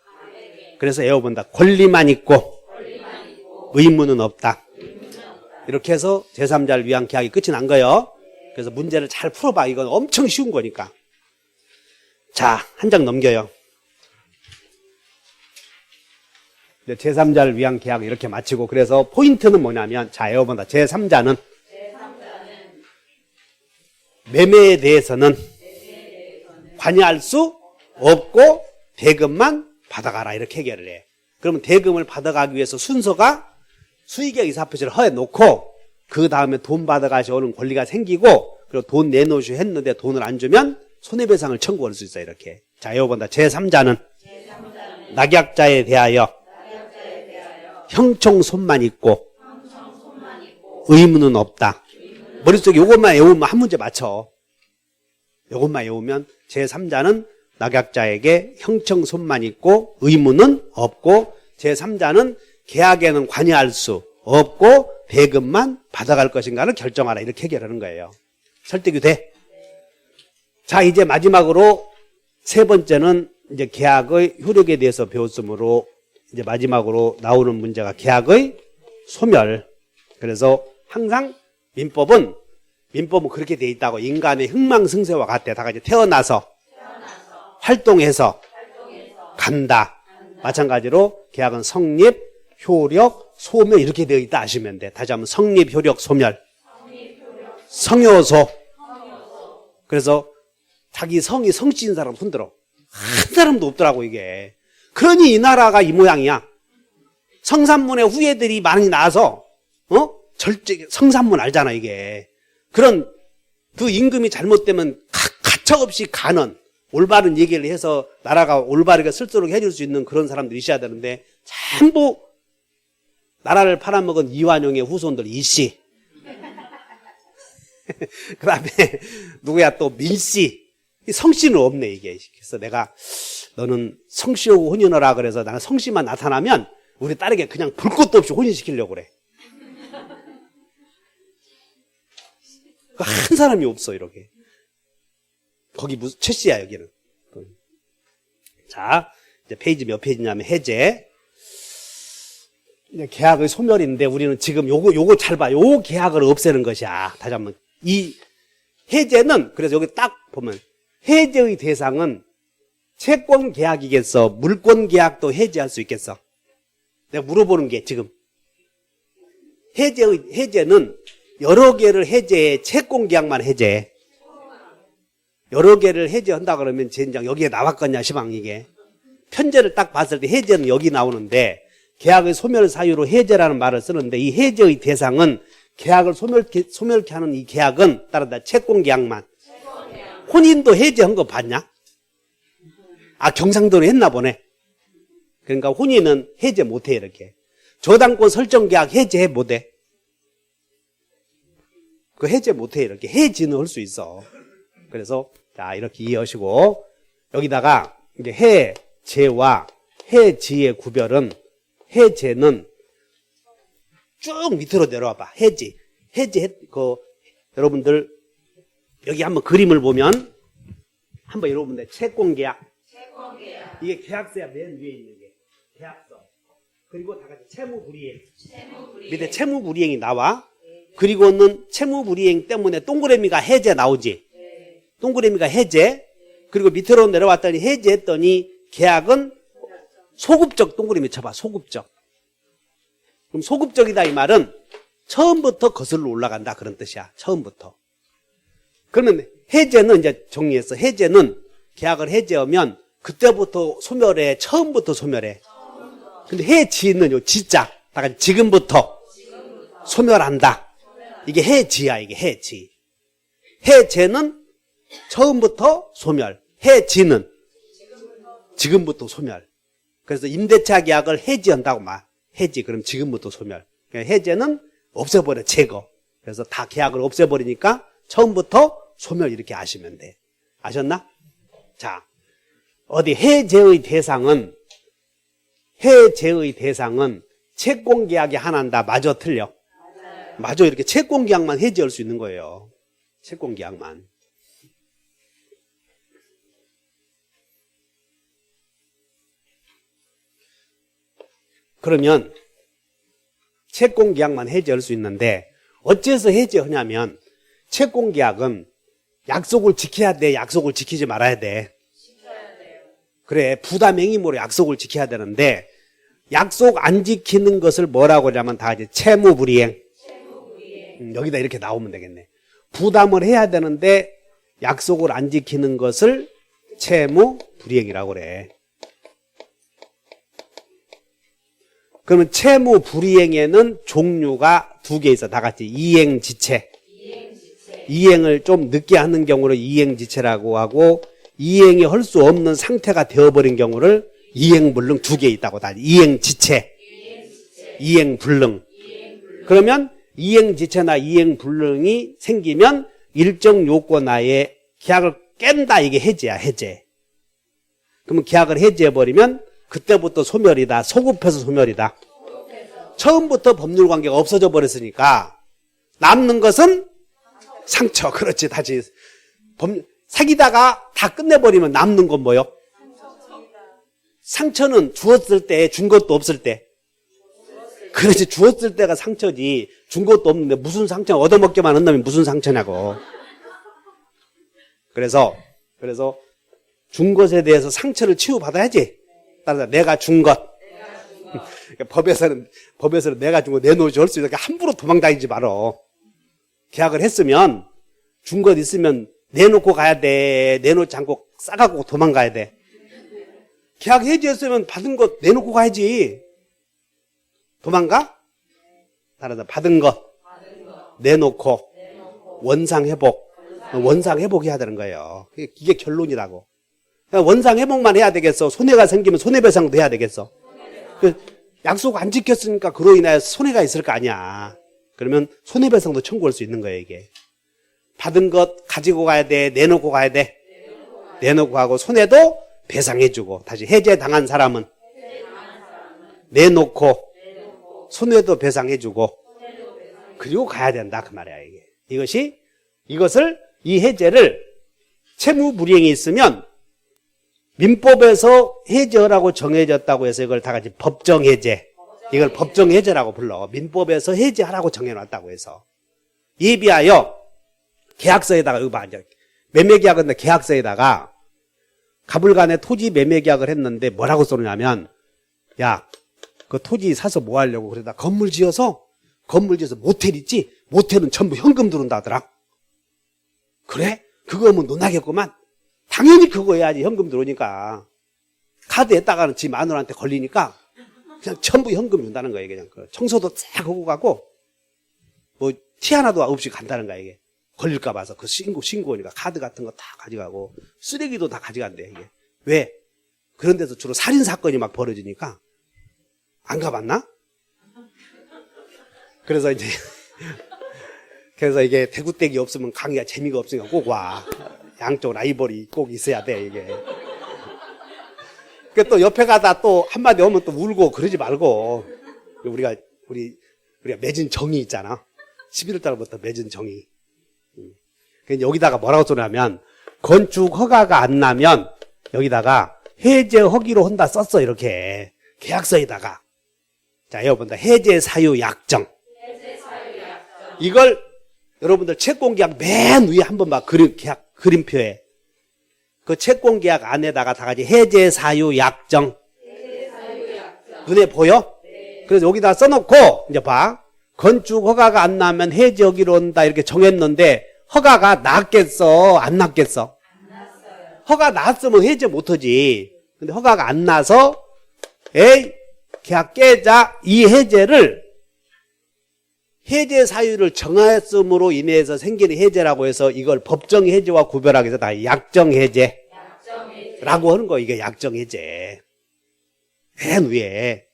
그래서 외워본다. 권리만 있고 의무는 없다. 이렇게 해서 제3자를 위한 계약이 끝이 난 거예요. 그래서 문제를 잘 풀어봐. 이건 엄청 쉬운 거니까. 자, 한 장 넘겨요. 제3자를 위한 계약 이렇게 마치고, 그래서 포인트는 뭐냐면, 자, 여러분들, 제3자는 매매에 대해서는 관여할 수 없고 대금만 받아가라 이렇게 해결을 해. 그러면 대금을 받아가기 위해서 순서가 수익의 의사표시를 허해놓고 그 다음에 돈 받아가시 오는 권리가 생기고, 그리고 돈 내놓으시오 했는데 돈을 안 주면 손해배상을 청구할 수 있어요. 이렇게. 자, 여러분들, 제3자는 낙약자에 대하여 형청손만 있고 의무는 없다. 머릿속에 이것만 외우면 한 문제 맞춰. 이것만 외우면 제3자는 낙약자에게 형청손만 있고 의무는 없고, 제3자는 계약에는 관여할 수 없고 대금만 받아갈 것인가를 결정하라 이렇게 해결하는 거예요. 설득이 돼? 자, 이제 마지막으로 세 번째는 이제 계약의 효력에 대해서 배웠으므로 이제 마지막으로 나오는 문제가 계약의 소멸. 그래서 항상 민법은 그렇게 돼 있다고. 인간의 흥망승쇠와 같아. 다 같이 태어나서 활동해서 간다. 마찬가지로 계약은 성립, 효력, 소멸 이렇게 되어 있다 아시면 돼. 다시 한번 성립, 효력, 소멸. 성효소. 그래서 자기 성이 성씨인 사람 손들어. 한 사람도 없더라고 이게. 그러니 이 나라가 이 모양이야. 성산문의 후예들이 많이 나와서 성산문 알잖아 이게. 그런 그 임금이 잘못되면 가차없이 가는 올바른 얘기를 해서 나라가 올바르게 쓸수록 해줄 수 있는 그런 사람들이 있어야 되는데, 전부 나라를 팔아먹은 이완용의 후손들 이씨, 그 다음에 누구야 또 민씨, 성씨는 없네 이게. 그래서 내가 너는 성씨하고 혼인하라 그래서 나는 성씨만 나타나면 우리 딸에게 그냥 볼 것도 없이 혼인시키려고 그래. 한 사람이 없어 이렇게. 거기 무슨 최씨야 여기는. 자, 이제 페이지 몇 페이지냐면 해제. 이제 계약의 소멸인데 우리는 지금 요거 잘 봐. 요 계약을 없애는 것이야. 다시 한번. 이 해제는 그래서 여기 딱 보면 해제의 대상은 채권 계약이겠어? 물권 계약도 해제할 수 있겠어? 내가 물어보는 게 지금 해제는 여러 개를 해제해. 채권 계약만 해제해. 여러 개를 해제한다 그러면 젠장 여기에 나왔겠냐 시방 이게. 편제를 딱 봤을 때 해제는 여기 나오는데 계약의 소멸 사유로 해제라는 말을 쓰는데 이 해제의 대상은 계약을 소멸케 하는 이 계약은 따라다 채권 계약만. 혼인도 해제한 거 봤냐? 아, 경상도로 했나 보네. 그러니까 혼인은 해제 못해 이렇게. 저당권 설정 계약 해제해 못해. 그 해제 못해 이렇게. 해지는 할 수 있어. 그래서 자 이렇게 이해하시고, 여기다가 이제 해제와 해지의 구별은, 해제는 쭉 밑으로 내려와 봐. 해지 여러분들 여기 한번 그림을 보면 한번 여러분들 채권계약 이게 계약서야. 맨 위에 있는 게 계약서. 그리고 다 같이 채무불이행. 밑에 채무불이행이 나와. 그리고는 채무불이행 때문에 동그라미가 해제 나오지. 동그라미가 해제. 그리고 밑으로 내려왔더니 해제했더니 계약은 소급적. 동그라미 쳐봐. 소급적. 그럼 소급적이다 이 말은 처음부터 거슬러 올라간다 그런 뜻이야. 처음부터. 그러면 해제는 이제 정리했어. 해제는 계약을 해제하면 그때부터 소멸해. 처음부터 소멸해. 근데 해지는 요 지자. 다 같이 지금부터 소멸한다. 이게 해지야. 이게 해지. 해제는 처음부터 소멸. 해지는 지금부터 소멸. 그래서 임대차 계약을 해지한다고 말. 해지. 그럼 지금부터 소멸. 그러니까 해제는 없애버려. 제거. 그래서 다 계약을 없애버리니까 처음부터 소멸 이렇게 아시면 돼. 아셨나? 자, 어디 해제의 대상은 채권계약이 하나인다. 맞아 틀려? 맞아. 이렇게 채권계약만 해제할 수 있는 거예요. 채권계약만. 그러면 채권계약만 해제할 수 있는데 어째서 해제하냐면 채권계약은 약속을 지켜야 돼. 약속을 지키지 말아야 돼. 그래, 부담행위로 약속을 지켜야 되는데 약속 안 지키는 것을 뭐라고 하냐면 다 이제 채무불이행. 여기다 이렇게 나오면 되겠네. 부담을 해야 되는데 약속을 안 지키는 것을 채무불이행이라고 그래. 그러면 채무불이행에는 종류가 두 개 있어. 다 같이 이행지체. 이행을 좀 늦게 하는 경우를 이행지체라고 하고, 이행이 할 수 없는 상태가 되어버린 경우를 이행불능 두 개 있다고. 다 이행지체, 이행불능. 그러면 이행지체나 이행불능이 생기면 일정 요건 하에 계약을 깬다. 이게 해제야, 해제. 그러면 계약을 해제해버리면 그때부터 소멸이다. 소급해서 소멸이다. 처음부터 법률 관계가 없어져 버렸으니까 남는 것은 상처. 그렇지. 다시 사귀다가 다 끝내버리면 남는 건 뭐요? 상처는 주었을 때, 준 것도 없을 때. 그렇지. 주었을 때가 상처지. 준 것도 없는데 무슨 상처, 얻어먹기만 한다면 무슨 상처냐고. 그래서 준 것에 대해서 상처를 치유받아야지. 따라서 내가 준 것. 법에서는 내가 준 거 내놓지 할 수 있으니까 함부로 도망다니지 말어. 계약을 했으면 준 것 있으면 내놓고 가야 돼. 내놓지 않고 싸가고 도망가야 돼. 계약 해지했으면 받은 것 내놓고 가야지. 도망가? 따라서 받은 것 내놓고 원상회복. 원상회복해야 되는 거예요. 이게 결론이라고. 원상회복만 해야 되겠어. 손해가 생기면 손해배상도 해야 되겠어. 약속 안 지켰으니까 그로 인하여 손해가 있을 거 아니야. 그러면 손해배상도 청구할 수 있는 거예요. 이게 받은 것 가지고 가야 돼. 내놓고 가야 돼. 내놓고 가고 손해도 배상해주고. 다시 해제당한 사람은 내놓고 손해도 배상해주고 그리고 가야 된다. 그 말이야. 이 해제를 채무불이행이 있으면 민법에서 해제하라고 정해졌다고 해서 이걸 다 같이 법정해제. 이걸 법정해제라고 불러. 민법에서 해제하라고 정해놨다고 해서. 예비하여 계약서에다가, 이거 봐. 매매계약은 계약서에다가 가불간에 토지 매매계약을 했는데 뭐라고 써놓냐면, 야, 그 토지 사서 뭐 하려고 그러다 건물 지어서 모텔 있지? 모텔은 전부 현금 들어온다 하더라. 그래? 그거면 논하겠구만. 당연히 그거 해야지. 현금 들어오니까. 카드에다가는 지 마누라한테 걸리니까 그냥 전부 현금 준다는 거예요. 그냥 청소도 싹 하고 가고 뭐 티 하나도 없이 간다는 거야. 이게 걸릴까 봐서 그 신고니까 카드 같은 거 다 가져가고 쓰레기도 다 가져간대. 이게 왜? 그런 데서 주로 살인 사건이 막 벌어지니까. 안 가봤나? 그래서 이게 대구댁이 없으면 강의가 재미가 없으니까 꼭 와. 양쪽 라이벌이 꼭 있어야 돼, 이게. 또 옆에 가다 또 한마디 오면 또 울고 그러지 말고. 우리가 맺은 정이 있잖아. 11월 달부터 맺은 정이. 여기다가 뭐라고 써냐면, 건축 허가가 안 나면 여기다가 해제 허기로 한다 썼어, 이렇게. 계약서에다가. 자, 여러분들 해제 사유 약정. 이걸 여러분들 채권계약 맨 위에 한번 봐. 그림표에. 그 채권계약 안에다가 다 같이 해제 사유 약정. 눈에 보여? 네. 그래서 여기다 써놓고, 이제 봐. 건축 허가가 안 나면 해제하기로 한다 이렇게 정했는데, 허가가 났겠어? 안 났겠어? 안 났어요. 허가 났으면 해제 못하지. 근데 허가가 안 나서, 계약 깨자. 이 해제를 해제 사유를 정하였음으로 인해서 생기는 해제라고 해서 이걸 법정 해제와 구별하기 위해서 다 약정 해제라고 하는 거. 이게 약정 해제. 맨 위에.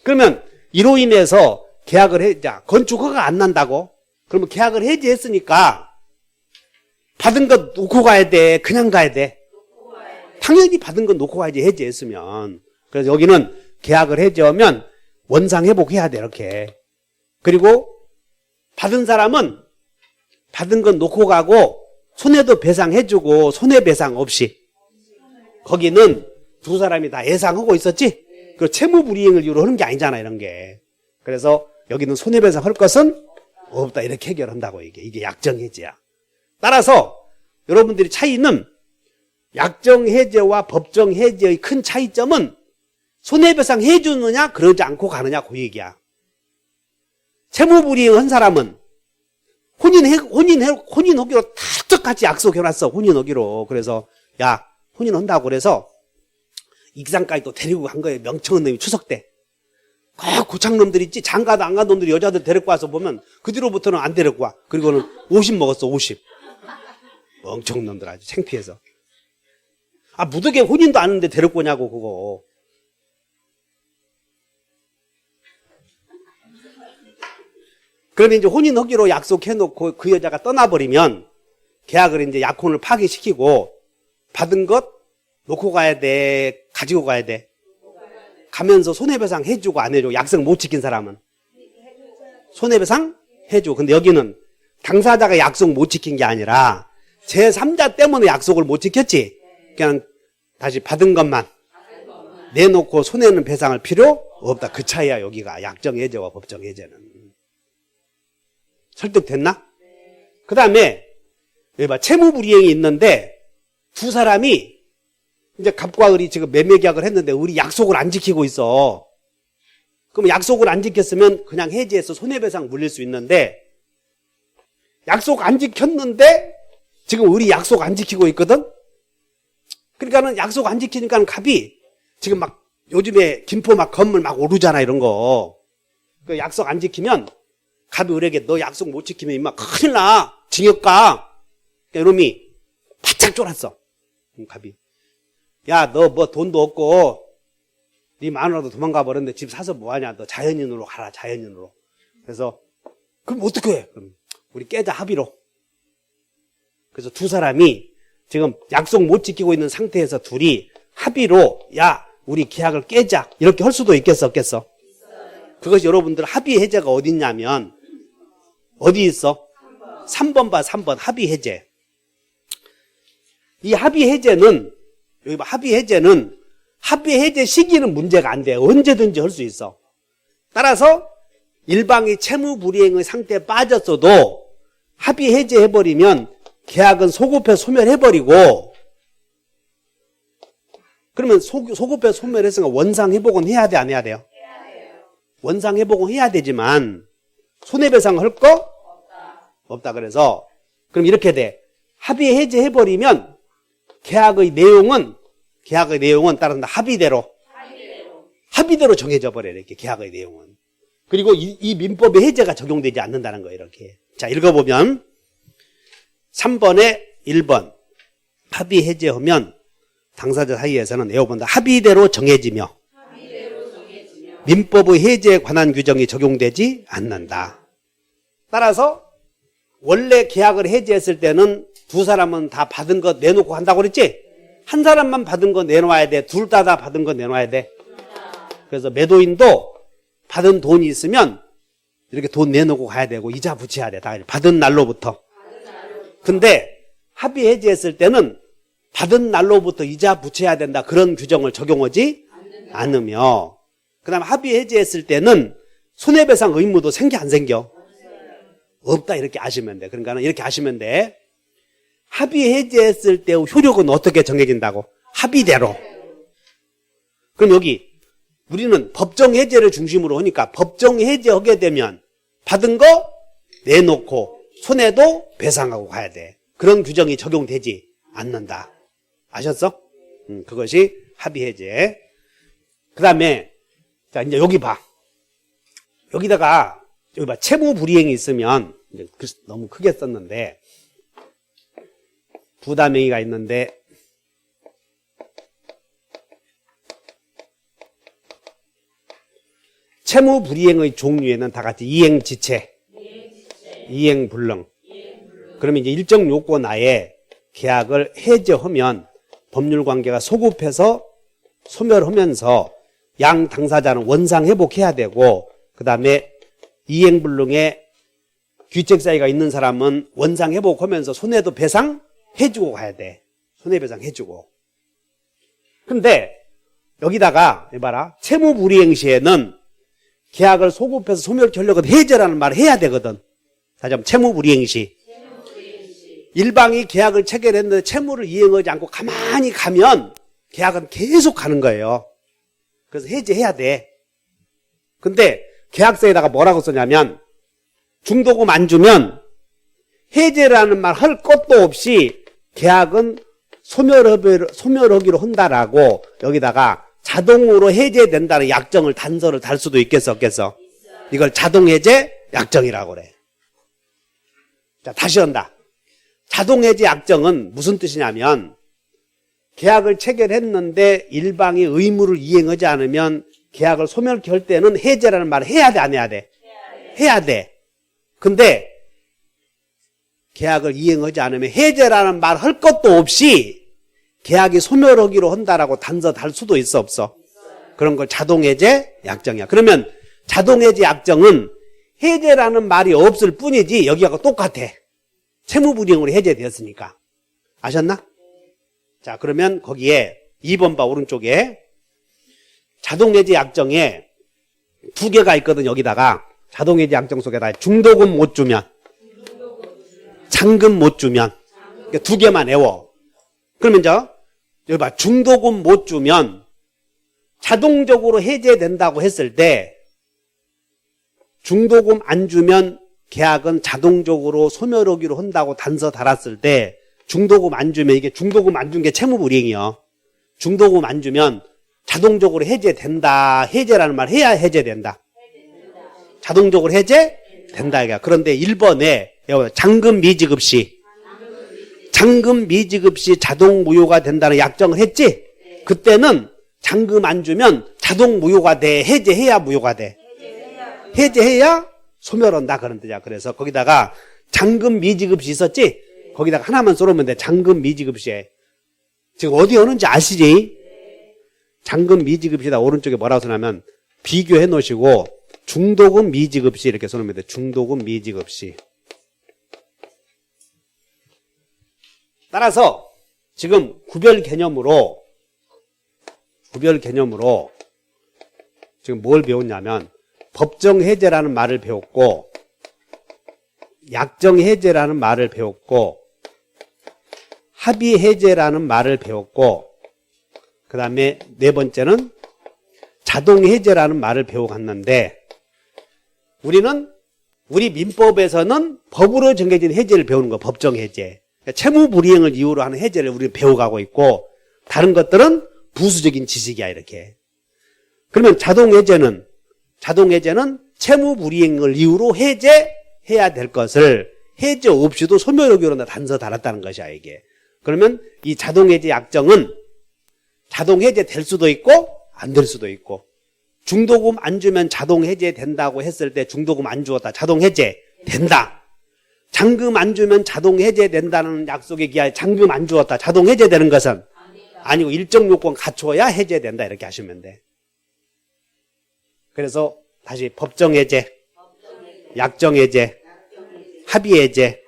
그러면 이로 인해서 계약을 건축 허가가 안 난다고? 그러면 계약을 해제했으니까 받은 것 놓고 가야 돼? 그냥 가야 돼? 당연히 받은 건 놓고 가야지, 해제했으면. 그래서 여기는 계약을 해제하면 원상 회복해야 돼, 이렇게. 그리고 받은 사람은 받은 건 놓고 가고 손해도 배상해주고 손해배상 없이. 거기는 두 사람이 다 예상하고 있었지? 그 채무불이행을 이유로 하는 게 아니잖아, 이런 게. 그래서 여기는 손해배상 할 것은 없다, 이렇게 해결한다고. 이게 약정해제야. 따라서 여러분들이 차이는 약정해제와 법정해제의 큰 차이점은 손해배상 해주느냐 그러지 않고 가느냐 그 얘기야. 채무불이행 한 사람은 혼인하기로 탁탁같이 약속해놨어. 혼인하기로. 그래서 야 혼인한다고 그래서 익산까지 또 데리고 간 거예요. 명청한 놈이 추석 때. 고창놈들 있지. 장가도 안 간 놈들이 여자들 데리고 와서 보면 그 뒤로부터는 안 데리고 와. 그리고는 50 먹었어. 50. 멍청한 놈들 아주 창피해서. 무득에 혼인도 안 했는데 데리고 오냐고 그거. 그러면 이제 혼인하기로 약속해놓고 그 여자가 떠나버리면 계약을 이제 약혼을 파기시키고 받은 것 놓고 가야 돼? 가지고 가야 돼? 가면서 손해배상 해주고 안 해주고 약속 못 지킨 사람은? 손해배상 해주고. 근데 여기는 당사자가 약속 못 지킨 게 아니라 제3자 때문에 약속을 못 지켰지? 그냥 다시 받은 것만 내놓고 손해는 배상할 필요 없다. 그 차이야 여기가. 약정해제와 법정해제는. 설득됐나? 그 다음에 여기 봐. 채무불이행이 있는데 두 사람이 이제 갑과 을이 지금 매매계약을 했는데 을이 약속을 안 지키고 있어. 그럼 약속을 안 지켰으면 그냥 해지해서 손해배상 물릴 수 있는데 약속 안 지켰는데 지금 을이 약속 안 지키고 있거든? 그러니까는 약속 안 지키니까 갑이 지금 막 요즘에 김포 막 건물 막 오르잖아 이런 거. 그 약속 안 지키면 갑이 을에게 너 약속 못 지키면 임마 큰일 나. 징역 가. 그러니까 이놈이 바짝 쫄았어. 갑이. 야, 너 뭐 돈도 없고 네 마누라도 도망가 버렸는데 집 사서 뭐하냐. 너 자연인으로 가라. 자연인으로. 그래서 그럼 어떻게 해? 그럼 우리 깨자 합의로. 그래서 두 사람이 지금 약속 못 지키고 있는 상태에서 둘이 합의로 야 우리 계약을 깨자 이렇게 할 수도 있겠어 없겠어? 그것이 여러분들 합의 해제가 어디 있냐면 어디 있어? 3번 봐. 3번 합의 해제. 이 합의 해제는 여기 봐. 합의 해제는 합의 해제 시기는 문제가 안 돼. 언제든지 할 수 있어. 따라서 일방이 채무불이행의 상태에 빠졌어도 합의 해제해버리면 계약은 소급해 소멸해버리고 그러면 소급해 소멸했으니까 원상회복은 해야 돼 안 해야 돼요? 원상회복은 해야 되지만 손해배상 할 거? 없다. 그래서 그럼 이렇게 돼. 합의 해제해버리면 계약의 내용은 따른다. 합의대로 정해져 버려요. 이렇게 계약의 내용은. 그리고 이 민법의 해제가 적용되지 않는다는 거예요. 이렇게. 자, 읽어보면 3번에 1번 합의 해제하면 당사자 사이에서는 에어본다. 합의대로 정해지며 민법의 해제에 관한 규정이 적용되지 않는다. 따라서 원래 계약을 해제했을 때는 두 사람은 다 받은 거 내놓고 한다고 그랬지? 한 사람만 받은 거 내놓아야 돼? 둘 다 받은 거 내놓아야 돼? 그래서 매도인도 받은 돈이 있으면 이렇게 돈 내놓고 가야 되고 이자 붙여야 돼. 다 받은 날로부터. 근데 합의 해제했을 때는 받은 날로부터 이자 붙여야 된다. 그런 규정을 적용하지 않으며 그 다음에 합의 해제했을 때는 손해배상 의무도 생겨 안 생겨? 없다. 이렇게 아시면 돼. 그러니까 이렇게 아시면 돼. 합의 해제했을 때 효력은 어떻게 정해진다고? 합의대로. 그럼 여기 우리는 법정 해제를 중심으로 하니까 법정 해제하게 되면 받은 거 내놓고 손해도 배상하고 가야 돼. 그런 규정이 적용되지 않는다. 아셨어? 그것이 합의 해제. 그 다음에 자 이제 여기 봐. 여기다가 여기 봐. 채무 불이행이 있으면 이제 너무 크게 썼는데 부담행위가 있는데 채무 불이행의 종류에는 다 같이 이행지체, 이행불능. 그러면 이제 일정 요건 하에 계약을 해제하면 법률관계가 소급해서 소멸하면서 양 당사자는 원상회복해야 되고 그 다음에 이행불능에 귀책사유가 있는 사람은 원상회복하면서 손해도 배상해주고 가야 돼. 손해배상해주고. 근데 여기다가 봐라. 채무불이행 시에는 계약을 소급해서 소멸하려거든 해제라는 말을 해야 되거든. 다시 한번 채무불이행 시. 일방이 계약을 체결했는데 채무를 이행하지 않고 가만히 가면 계약은 계속 가는 거예요. 그래서 해제해야 돼. 근데 계약서에다가 뭐라고 쓰냐면 중도금 안 주면 해제라는 말 할 것도 없이 계약은 소멸하기로 한다라고 여기다가 자동으로 해제된다는 약정을 단서를 달 수도 있겠어 없겠어? 이걸 자동해제 약정이라고 그래. 자, 다시 한다. 자동해제 약정은 무슨 뜻이냐면 계약을 체결했는데 일방이 의무를 이행하지 않으면 계약을 소멸케 할 때는 해제라는 말을 해야 돼 안 해야 돼? 해야 돼. 근데 계약을 이행하지 않으면 해제라는 말 할 것도 없이 계약이 소멸하기로 한다라고 단서 달 수도 있어 없어? 그런 걸 자동해제 약정이야. 그러면 자동해제 약정은 해제라는 말이 없을 뿐이지 여기하고 똑같아. 채무불이행으로 해제되었으니까. 아셨나? 자, 그러면 거기에 2번 바 오른쪽에 자동해제 약정에 두 개가 있거든. 여기다가 자동해제 약정 속에다 중도금 못 주면, 잔금 못 주면, 그러니까 두 개만 외워. 그러면 여기 봐. 중도금 못 주면 자동적으로 해제된다고 했을 때 중도금 안 주면 계약은 자동적으로 소멸하기로 한다고 단서 달았을 때 중도금 안 주면 이게 중도금 안 준 게 채무불이행이요. 중도금 안 주면 자동적으로 해제된다. 해제라는 말 해야 해제된다. 자동적으로 해제된다. 이게. 그런데 1번에 잔금 미지급 시 잔금 미지급 시 자동 무효가 된다는 약정을 했지? 그때는 잔금 안 주면 자동 무효가 돼. 해제해야 무효가 돼. 해제해야 소멸한다. 그런 뜻이야. 그래서 거기다가 잔금 미지급 시 있었지? 거기다가 하나만 쏘면 돼. 잔금 미지급 시에. 지금 어디 오는지 아시지? 잔금 미지급 시다. 오른쪽에 뭐라고 써냐면 비교해 놓으시고 중도금 미지급 시 이렇게 써놓으면 돼. 중도금 미지급 시. 따라서 지금 구별 개념으로 지금 뭘 배웠냐면 법정 해제라는 말을 배웠고 약정 해제라는 말을 배웠고 합의 해제라는 말을 배웠고 그 다음에 네 번째는 자동 해제라는 말을 배워갔는데 우리 민법에서는 법으로 정해진 해제를 배우는 거 법정 해제. 채무불이행을 이유로 하는 해제를 우리가 배워가고 있고 다른 것들은 부수적인 지식이야 이렇게. 그러면 자동해제는 채무불이행을 이유로 해제해야 될 것을 해제 없이도 소멸하기로 단서 달았다는 것이야 이게. 그러면 이 자동해제 약정은 자동해제 될 수도 있고 안 될 수도 있고 중도금 안 주면 자동해제 된다고 했을 때 중도금 안 주었다. 자동해제 된다. 잔금 안 주면 자동해제 된다는 약속의 기하에 잔금 안 주었다. 자동해제 되는 것은 아니고 일정 요건 갖춰야 해제된다. 이렇게 하시면 돼. 그래서 다시 법정해제, 약정해제, 합의해제,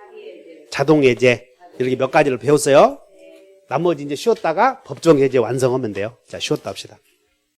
자동해제 이렇게 몇 가지를 배웠어요. 나머지 이제 쉬었다가 법정해제 완성하면 돼요. 자, 쉬었다 합시다.